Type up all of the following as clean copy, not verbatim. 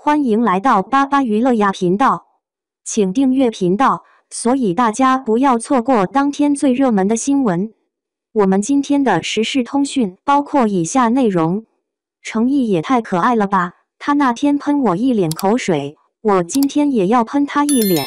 欢迎来到巴巴娱乐呀频道，请订阅频道，所以大家不要错过当天最热门的新闻。我们今天的时事通讯包括以下内容：程毅也太可爱了吧，他那天喷我一脸口水，我今天也要喷他一脸。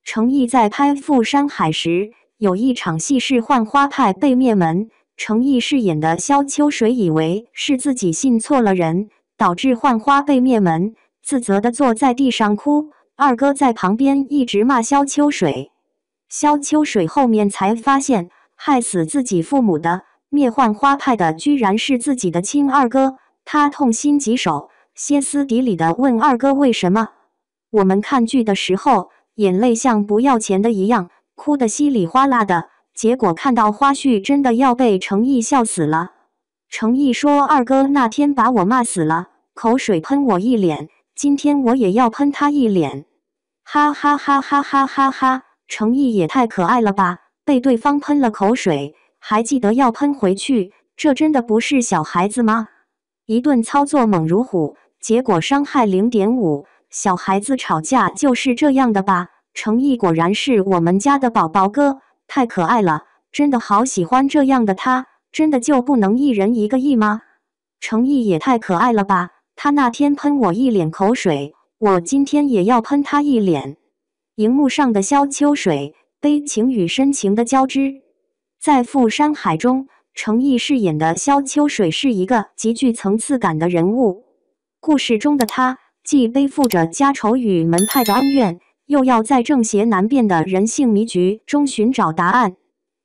程毅在拍《富山海》时，有一场戏是浣花派被灭门，程毅饰演的萧秋水以为是自己信错了人，导致浣花被灭门，自责地坐在地上哭。二哥在旁边一直骂萧秋水，萧秋水后面才发现，害死自己父母的灭浣花派的居然是自己的亲二哥，他痛心疾首，歇斯底里地问二哥为什么。我们看剧的时候，眼泪像不要钱的一样，哭得稀里哗啦的，结果看到花絮真的要被程毅笑死了。程毅说二哥那天把我骂死了，口水喷我一脸，今天我也要喷他一脸。哈哈哈哈哈哈哈！程毅也太可爱了吧，被对方喷了口水，还记得要喷回去，这真的不是小孩子吗？一顿操作猛如虎，结果伤害 0.5， 小孩子吵架就是这样的吧？程毅果然是我们家的宝宝哥，太可爱了，真的好喜欢这样的他，真的就不能一人1个亿吗？程毅也太可爱了吧，他那天喷我一脸口水，我今天也要喷他一脸。荧幕上的萧秋水，悲情与深情的交织。在《富山海》中，程毅饰演的萧秋水是一个极具层次感的人物。故事中的他，既背负着家仇与门派的恩怨，又要在正邪难辨的人性迷局中寻找答案。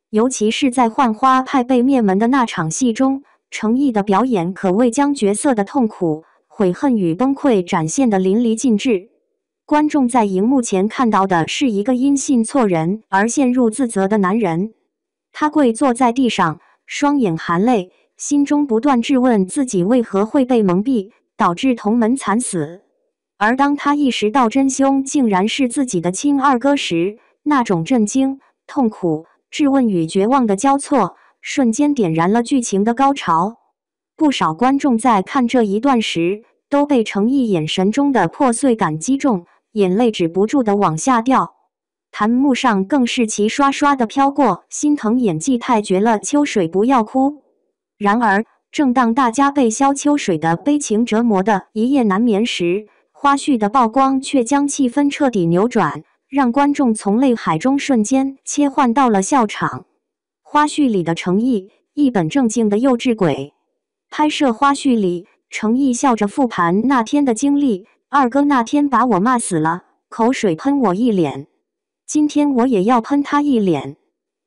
尤其是在浣花派被灭门的那场戏中，程毅的表演可谓将角色的痛苦、悔恨与崩溃展现得淋漓尽致。观众在荧幕前看到的是一个因信错人而陷入自责的男人，他跪坐在地上，双眼含泪，心中不断质问自己为何会被蒙蔽，导致同门惨死。而当他意识到真凶竟然是自己的亲二哥时，那种震惊、痛苦、质问与绝望的交错，瞬间点燃了剧情的高潮。不少观众在看这一段时，都被程毅眼神中的破碎感击中，眼泪止不住地往下掉。弹幕上更是齐刷刷地飘过心疼演技太绝了，秋水不要哭。然而，正当大家被萧秋水的悲情折磨得一夜难眠时，花絮的曝光却将气氛彻底扭转，让观众从泪海中瞬间切换到了笑场。花絮里的程毅，一本正经的幼稚鬼。拍摄花絮里，程毅笑着复盘那天的经历，二哥那天把我骂死了，口水喷我一脸，今天我也要喷他一脸。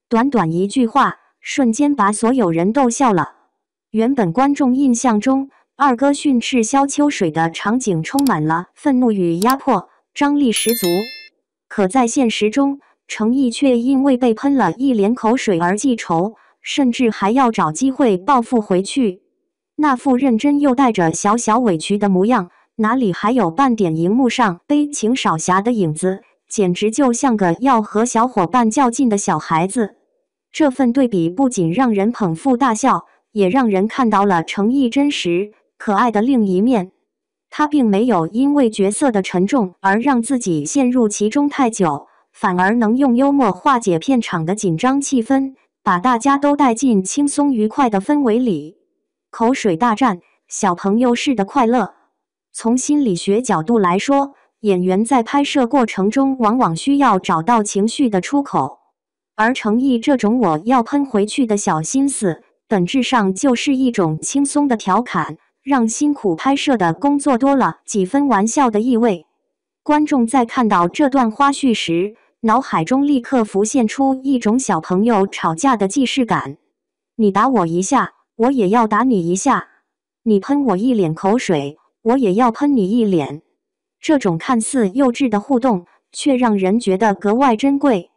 短短一句话，瞬间把所有人逗笑了。原本观众印象中，二哥训斥萧秋水的场景充满了愤怒与压迫，张力十足。可在现实中，程毅却因为被喷了一脸口水而记仇，甚至还要找机会报复回去。那副认真又带着小小委屈的模样，哪里还有半点荧幕上悲情少侠的影子，简直就像个要和小伙伴较劲的小孩子。这份对比不仅让人捧腹大笑，也让人看到了程毅真实可爱的另一面。他并没有因为角色的沉重而让自己陷入其中太久，反而能用幽默化解片场的紧张气氛，把大家都带进轻松愉快的氛围里。口水大战，小朋友式的快乐。从心理学角度来说，演员在拍摄过程中往往需要找到情绪的出口，而程毅这种我要喷回去的小心思，本质上就是一种轻松的调侃，让辛苦拍摄的工作多了几分玩笑的意味。观众在看到这段花絮时，脑海中立刻浮现出一种小朋友吵架的既视感。你打我一下，我也要打你一下；你喷我一脸口水，我也要喷你一脸。这种看似幼稚的互动，却让人觉得格外珍贵，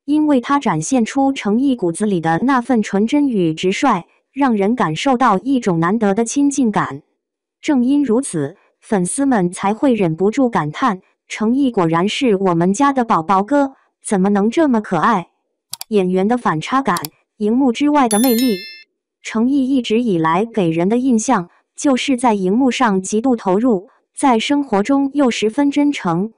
因为它展现出程毅骨子里的那份纯真与直率，让人感受到一种难得的亲近感。正因如此，粉丝们才会忍不住感叹，程毅果然是我们家的宝宝哥，怎么能这么可爱？演员的反差感，荧幕之外的魅力。程毅一直以来给人的印象，就是在荧幕上极度投入，在生活中又十分真诚。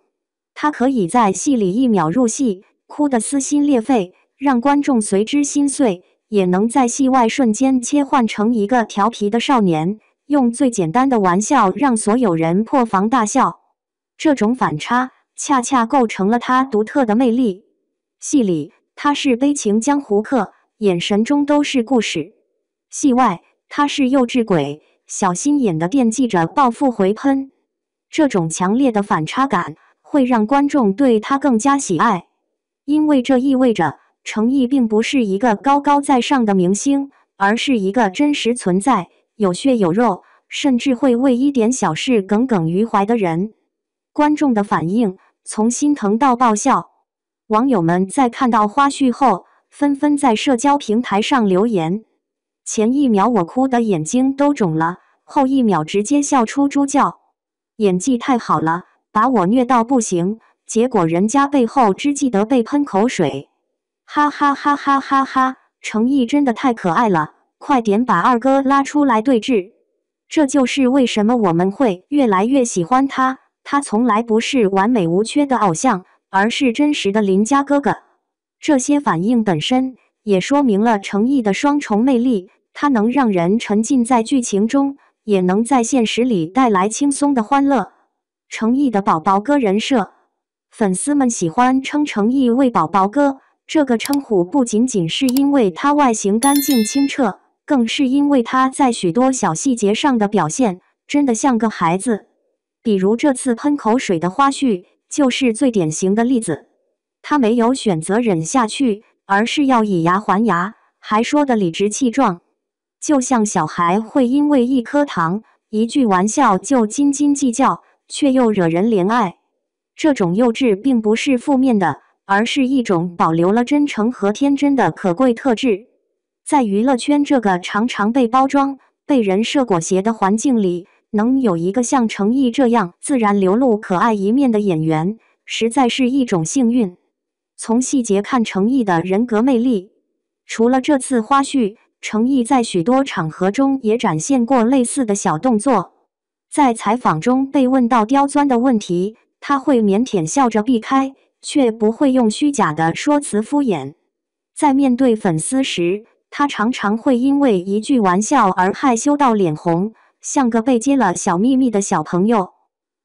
他可以在戏里一秒入戏，哭得撕心裂肺，让观众随之心碎；也能在戏外瞬间切换成一个调皮的少年，用最简单的玩笑让所有人破防大笑。这种反差恰恰构成了他独特的魅力。戏里他是悲情江湖客，眼神中都是故事；戏外他是幼稚鬼，小心眼地惦记着报复回喷。这种强烈的反差感会让观众对他更加喜爱，因为这意味着程毅并不是一个高高在上的明星，而是一个真实存在、有血有肉，甚至会为一点小事耿耿于怀的人。观众的反应从心疼到爆笑，网友们在看到花絮后，纷纷在社交平台上留言：前一秒我哭得眼睛都肿了，后一秒直接笑出猪叫，演技太好了，把我虐到不行，结果人家背后只记得被喷口水，哈哈哈哈哈哈！程毅真的太可爱了，快点把二哥拉出来对峙。这就是为什么我们会越来越喜欢他，他从来不是完美无缺的偶像，而是真实的邻家哥哥。这些反应本身也说明了程毅的双重魅力，他能让人沉浸在剧情中，也能在现实里带来轻松的欢乐。程毅的宝宝哥人设，粉丝们喜欢称程毅为宝宝哥，这个称呼不仅仅是因为他外形干净清澈，更是因为他在许多小细节上的表现真的像个孩子。比如这次喷口水的花絮就是最典型的例子，他没有选择忍下去，而是要以牙还牙，还说得理直气壮，就像小孩会因为一颗糖、一句玩笑就斤斤计较，却又惹人怜爱。这种幼稚并不是负面的，而是一种保留了真诚和天真的可贵特质。在娱乐圈这个常常被包装、被人设裹挟的环境里，能有一个像程毅这样自然流露可爱一面的演员，实在是一种幸运。从细节看程毅的人格魅力，除了这次花絮，程毅在许多场合中也展现过类似的小动作。在采访中被问到刁钻的问题，他会腼腆笑着避开，却不会用虚假的说辞敷衍。在面对粉丝时，他常常会因为一句玩笑而害羞到脸红，像个被揭了小秘密的小朋友。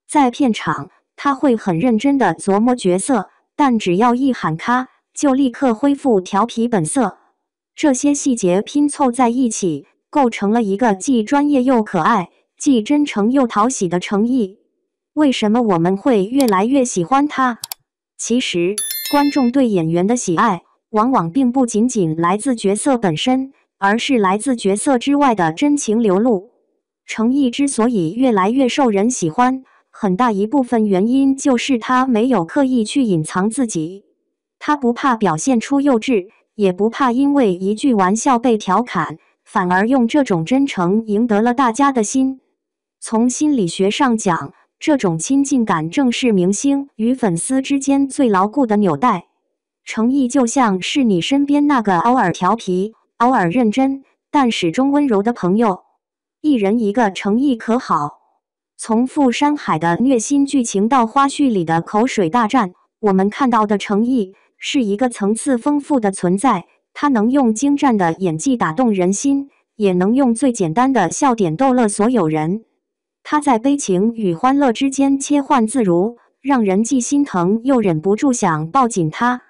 在片场，他会很认真地琢磨角色，但只要一喊咔，就立刻恢复调皮本色。这些细节拼凑在一起，构成了一个既专业又可爱，既真诚又讨喜的程毅。为什么我们会越来越喜欢他？其实，观众对演员的喜爱，往往并不仅仅来自角色本身，而是来自角色之外的真情流露。程毅之所以越来越受人喜欢，很大一部分原因就是他没有刻意去隐藏自己。他不怕表现出幼稚，也不怕因为一句玩笑被调侃，反而用这种真诚赢得了大家的心。从心理学上讲，这种亲近感正是明星与粉丝之间最牢固的纽带。程毅就像是你身边那个偶尔调皮、偶尔认真，但始终温柔的朋友。一人一个程毅可好？从赴山海的虐心剧情到花絮里的口水大战，我们看到的程毅是一个层次丰富的存在。他能用精湛的演技打动人心，也能用最简单的笑点逗乐所有人。他在悲情与欢乐之间切换自如，让人既心疼又忍不住想抱紧他。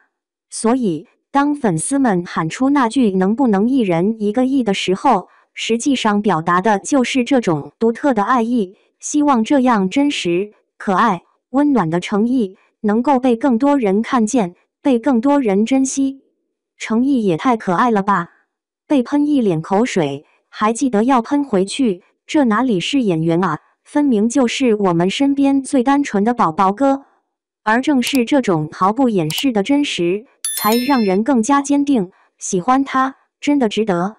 所以，当粉丝们喊出那句"能不能一人一个亿"的时候，实际上表达的就是这种独特的爱意。希望这样真实、可爱、温暖的程毅能够被更多人看见，被更多人珍惜。程毅也太可爱了吧！被喷一脸口水，还记得要喷回去，这哪里是演员啊，分明就是我们身边最单纯的宝宝哥。而正是这种毫不掩饰的真实，才让人更加坚定，喜欢他真的值得。